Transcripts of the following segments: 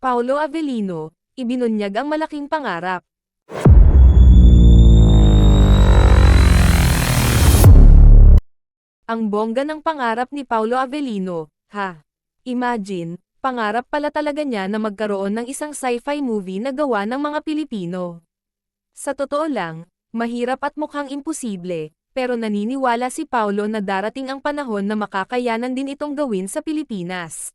Paolo Avellino, ibinunyag ang malaking pangarap. Ang bongga ng pangarap ni Paolo Avellino, ha? Imagine, pangarap pala talaga niya na magkaroon ng isang sci-fi movie na gawa ng mga Pilipino. Sa totoo lang, mahirap at mukhang imposible, pero naniniwala si Paolo na darating ang panahon na makakayanan din itong gawin sa Pilipinas.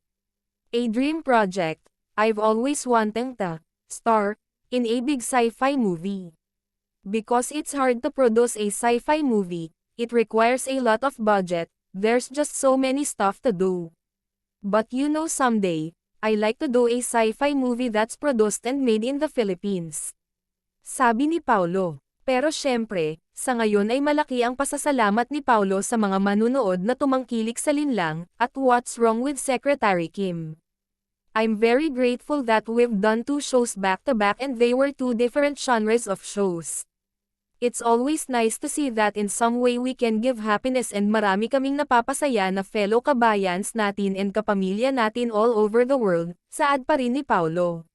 A dream project. I've always wanted to star in a big sci-fi movie. Because it's hard to produce a sci-fi movie, it requires a lot of budget, there's just so many stuff to do. But someday, I like to do a sci-fi movie that's produced and made in the Philippines. Sabi ni Paolo. Pero syempre, sa ngayon ay malaki ang pasasalamat ni Paolo sa mga manunood na tumangkilik sa linlang, at What's Wrong with Secretary Kim. I'm very grateful that we've done 2 shows back-to-back and they were 2 different genres of shows. It's always nice to see that in some way we can give happiness and marami kaming napapasaya na fellow kabayans natin and kapamilya natin all over the world, saad pa rin ni Paolo.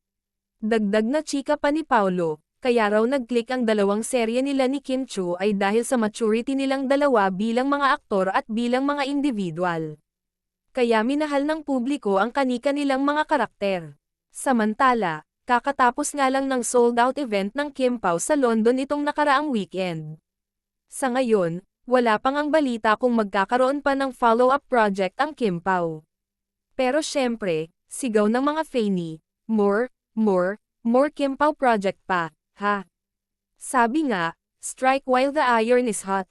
Dagdag na chika pa ni Paolo, kaya raw nag-click ang dalawang serye nila ni Kim Chiu ay dahil sa maturity nilang dalawa bilang mga aktor at bilang mga individual. Kaya minahal ng publiko ang kani-kanilang mga karakter. Samantala, kakatapos nga lang ng sold-out event ng Kim Pao sa London itong nakaraang weekend. Sa ngayon, wala pang ang balita kung magkakaroon pa ng follow-up project ang Kim Pao. Pero syempre, sigaw ng mga Fanny, more Kim Pao project pa, ha? Sabi nga, strike while the iron is hot.